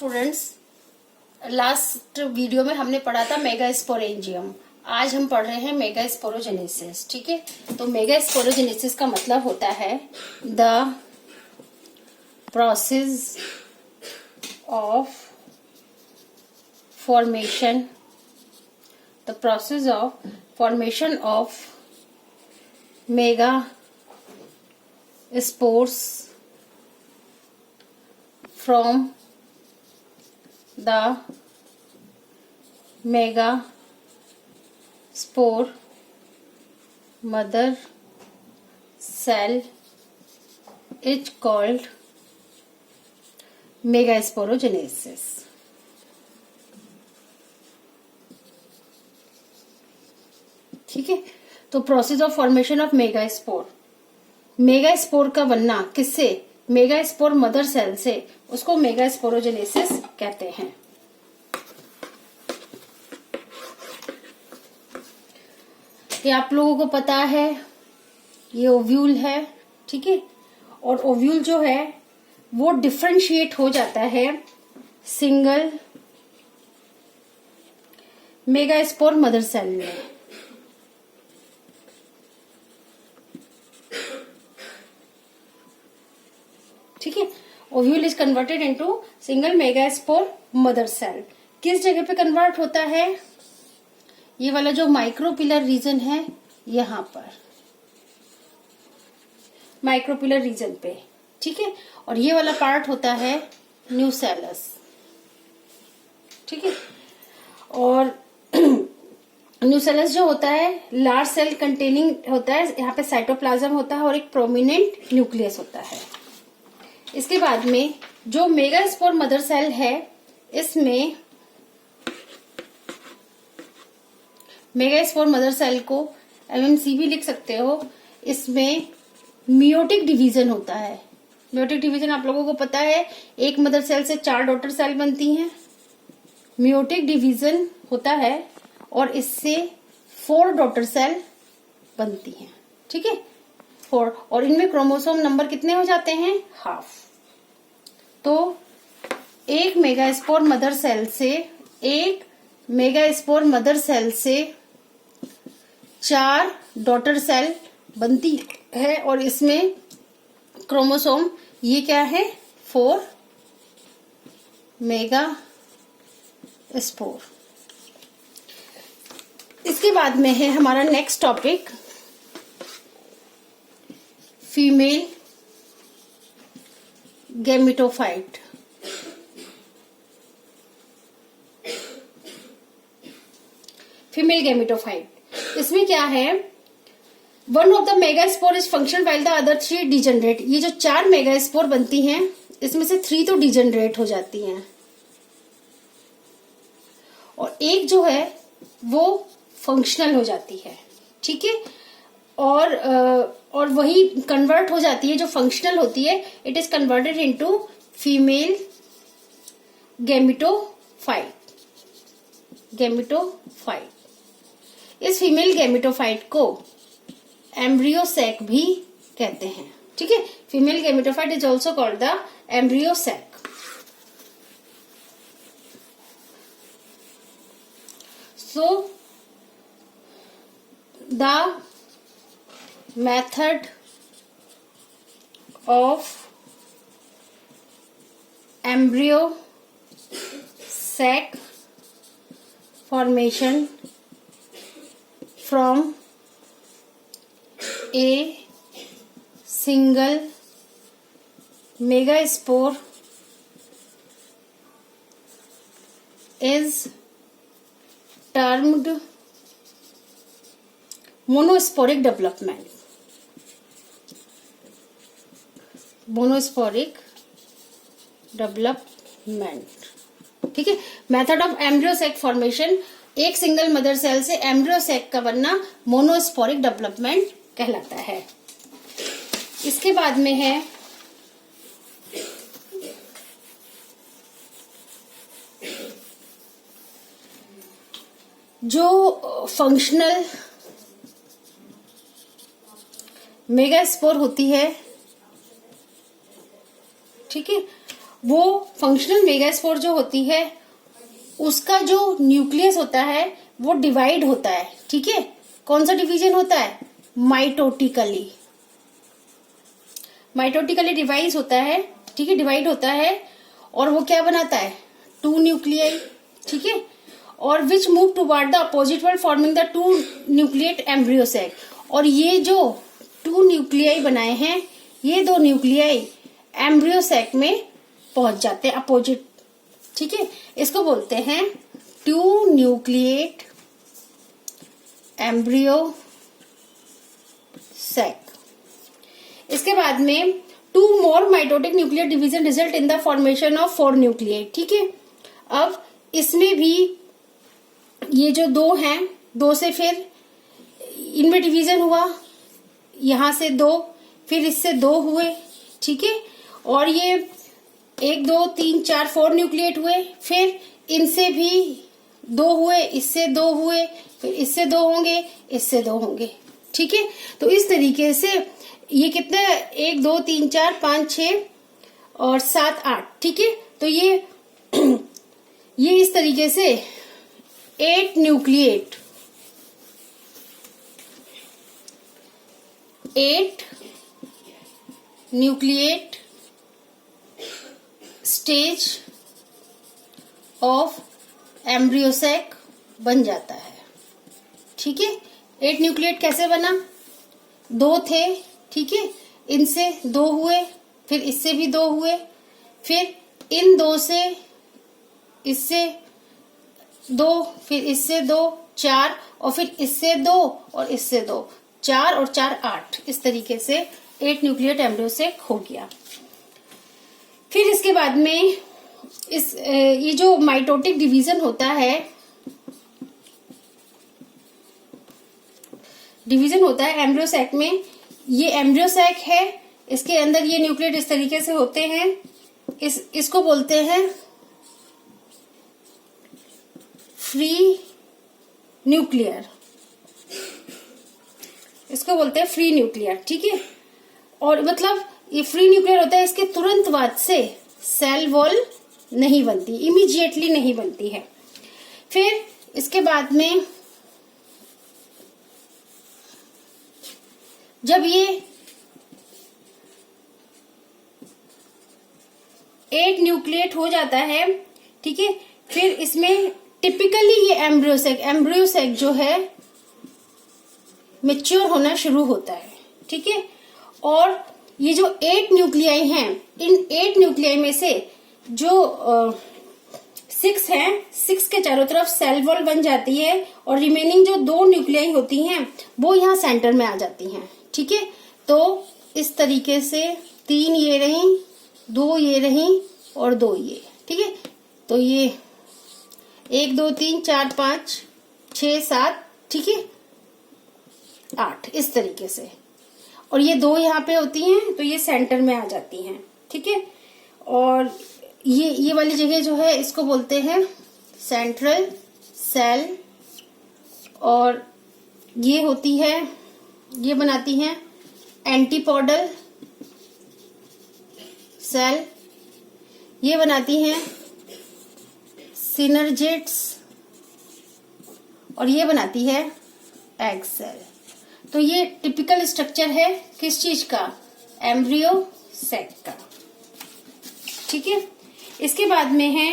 Students, last video में हमने पढ़ा था मेगास्पोरेंजियम। आज हम पढ़ रहे हैं मेगास्पोरोजेनेसिस। ठीक है, तो मेगास्पोरोजेनेसिस का मतलब होता है the process of formation of mega spores from the megaspore mother cell is called megasporogenesis. ठीक है, तो process of formation of megaspore, megaspore का बनना किससे? मेगास्पोर मदर सेल से, उसको मेगास्पोरोजेनेसिस कहते हैं। ये आप लोगों को पता है, ये ओव्यूल है। ठीक है, और ओव्यूल जो है वो डिफरेंशिएट हो जाता है सिंगल मेगास्पोर मदर सेल में। ठीक है, ovule is converted into single megaspore mother cell. किस जगह पे कन्वर्ट होता है? ये वाला जो माइक्रोपिलर रीजन है, यहां पर माइक्रोपिलर रीजन पे। ठीक है, और ये वाला पार्ट होता है न्यूसेलस। ठीक है, और न्यूसेलस जो होता है लार्ज सेल कंटेनिंग होता है। यहाँ पे साइटोप्लाज्म होता है और एक प्रोमिनेंट न्यूक्लियस होता है। इसके बाद में जो मेगास्पोर मदर सेल है, इसमें मेगास्पोर मदर सेल को एमएमसी भी लिख सकते हो। इसमें मियोटिक डिवीजन होता है। मियोटिक डिवीजन आप लोगों को पता है, एक मदर सेल से 4 डॉटर सेल बनती हैं। मियोटिक डिवीजन होता है और इससे 4 डॉटर सेल बनती हैं। ठीक है, 4, और इनमें क्रोमोसोम नंबर कितने हो जाते हैं? हाफ। तो एक मेगास्पोर मदर सेल से 4 डॉटर सेल बनती है और इसमें क्रोमोसोम ये क्या है? 4 मेगास्पोर। इसके बाद में है हमारा next topic female gametophyte. Female gametophyte, इसमें क्या है? One of the megaspore is function while the other 3 degenerate. ये जो 4 मेगास्पोर बनती हैं, इसमें से 3 तो डिजेनरेट हो जाती हैं और एक जो है वो फंक्शनल हो जाती है। ठीक है, और वही कन्वर्ट हो जाती है जो फंक्शनल होती है। It is converted into female gametophyte. इस फीमेल गैमेटोफाइट को एम्ब्रियोसैक भी कहते हैं। ठीक है, female gametophyte is also called the embryo sac. So the method of embryo sac formation from a single megaspore is termed monosporic development. ठीक है, method of embryo sac formation, एक सिंगल मदर सेल से एम्ब्रियोसैक का बनना मोनोस्पोरिक डेवलपमेंट कहलाता है। इसके बाद में है जो फंक्शनल मेगास्पोर होती है, ठीक है, वो फंक्शनल मेगास्पोर जो होती है उसका जो न्यूक्लियस होता है वो डिवाइड होता है। ठीक है, कौन सा डिवीजन होता है? माइटोटिकली। माइटोटिकली डिवाइड होता है। ठीक है, डिवाइड होता है और वो क्या बनाता है? 2 न्यूक्लियाई। ठीक है, और which move toward the opposite word forming the 2 nucleate embryo sac. और ये जो 2 न्यूक्लियाई बनाए हैं, ये 2 न्यूक्लियाई एम्ब्रियो सैक में पहुंच जाते हैं अपोजिट। ठीक है, इसको बोलते हैं 2 न्यूक्लिएट एम्ब्रियो सैक। इसके बाद में 2 more mitotic nuclear division result in the formation of 4 nuclei. ठीक है, अब इसमें भी ये जो 2 हैं, 2 से फिर इनमें डिवीजन हुआ, यहां से 2, फिर इससे 2 हुए। ठीक है, और ये 1 2 3 4 4 न्यूक्लिएट हुए, फिर इनसे भी 2 हुए, इससे 2 हुए, फिर इससे 2 होंगे, इससे 2 होंगे। ठीक है, तो इस तरीके से ये कितने? 1 2 3 4 5 6 और 7 8। ठीक है, तो ये इस तरीके से 8 nucleate, 8 nucleate stage of embryo sac बन जाता है। ठीक है, 8 न्यूक्लिएट कैसे बना? 2 थे। ठीक है, इनसे 2 हुए, फिर इससे भी 2 हुए, फिर इन 2 से इससे 2, फिर इससे 2 4, और फिर इससे 2 और इससे 2 4 और 4 8। इस तरीके से 8 न्यूक्लिएट एम्ब्रियो सैक हो गया। फिर इसके बाद में ये जो माइटोटिक डिवीजन होता है, एम्ब्रियो सैक में, ये एम्ब्रियो सैक है, इसके अंदर ये न्यूक्लिएट इस तरीके से होते हैं। इसको बोलते हैं फ्री न्यूक्लियर, इसको बोलते हैं फ्री न्यूक्लियर। ठीक है, और मतलब ये फ्री न्यूक्लियर होता है, इसके तुरंत बाद से सेल वॉल नहीं बनती, इमीडिएटली नहीं बनती है। फिर इसके बाद में जब ये 8 न्यूक्लिएट हो जाता है, ठीक है, फिर इसमें टिपिकली ये एम्ब्रियो सैक जो है मैच्योर होना शुरू होता है। ठीक है, और ये जो 8 न्यूक्लियाई हैं, इन 8 न्यूक्लियाई में से जो 6 हैं, 6 के चारों तरफ सेल वॉल बन जाती है, और रिमेनिंग जो 2 न्यूक्लियाई होती हैं वो यहाँ सेंटर में आ जाती हैं। ठीक है, तो इस तरीके से 3 ये रही, 2 ये रही और 2 ये। ठीक है, तो ये 1 2 3 4 5 6 7, ठीक है, 8 इस तरीके से, और ये 2 यहाँ पे होती हैं, तो ये सेंटर में आ जाती हैं। ठीक है, और ये वाली जगह जो है इसको बोलते हैं सेंट्रल सेल, और ये होती है, ये बनाती हैं एंटीपोडल सेल, ये बनाती हैं सिनर्जिड्स, और ये बनाती है एग सेल। तो ये टिपिकल स्ट्रक्चर है किस चीज का? एम्ब्रियो सैक का। ठीक है, इसके बाद में है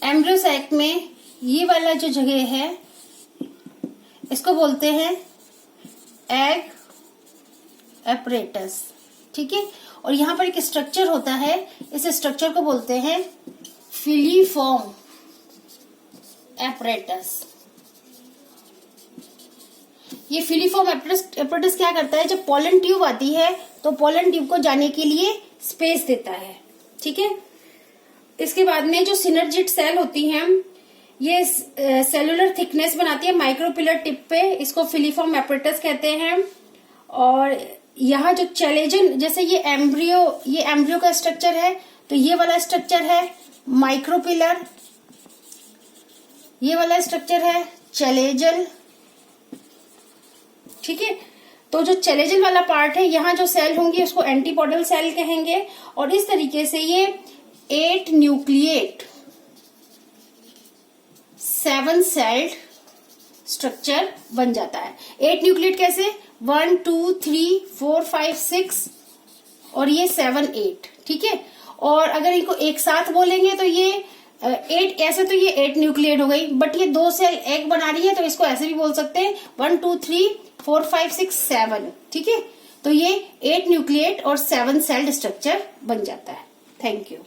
एम्ब्रियो सैक में ये वाला जो जगह है इसको बोलते हैं एग एपरेटस। ठीक है, और यहाँ पर एक स्ट्रक्चर होता है, इस स्ट्रक्चर को बोलते हैं फिलीफॉर्म एपरेटस। ये फिलीफॉर्म एपरेटस क्या करता है? जब पोलन ट्यूब आती है तो पोलन ट्यूब को जाने के लिए स्पेस देता है। ठीक है, इसके बाद में जो सिनर्जिड सेल होती हैं, ये सेलुलर थिकनेस बनाती है माइक्रोपिलर टिप पे, इसको फिलीफॉर्म एपरेटस कहते हैं। और यहाँ जो चैलेजन, जैसे ये एम्ब्रियो का स्ट्रक्चर है, तो ये वाला स्ट्रक्चर है माइक्रोपिलर, ये वाला स्ट्रक्चर है चैलेजल, ठीक है। तो जो चैलेंजल वाला पार्ट है, यहाँ जो सेल होंगे उसको एंटीपोडल सेल कहेंगे, और इस तरीके से ये 8 न्यूक्लिएट 7 सेल्ड स्ट्रक्चर बन जाता है। 8 न्यूक्लिएट कैसे, 1 2 3 4 5 6 और ये 7 8, ठीक है। और अगर इनको एक साथ बोलेंगे तो ये 8, ऐसे तो ये 8 न्यूक्लिएट हो गई, बट ये 2 सेल एक बना रही है तो इसको ऐसे भी बोल सकते हैं 1 2 3 4 5 6 7, ठीक है। तो ये 8 न्यूक्लिएट और 7 सेल्ड स्ट्रक्चर बन जाता है। Thank you.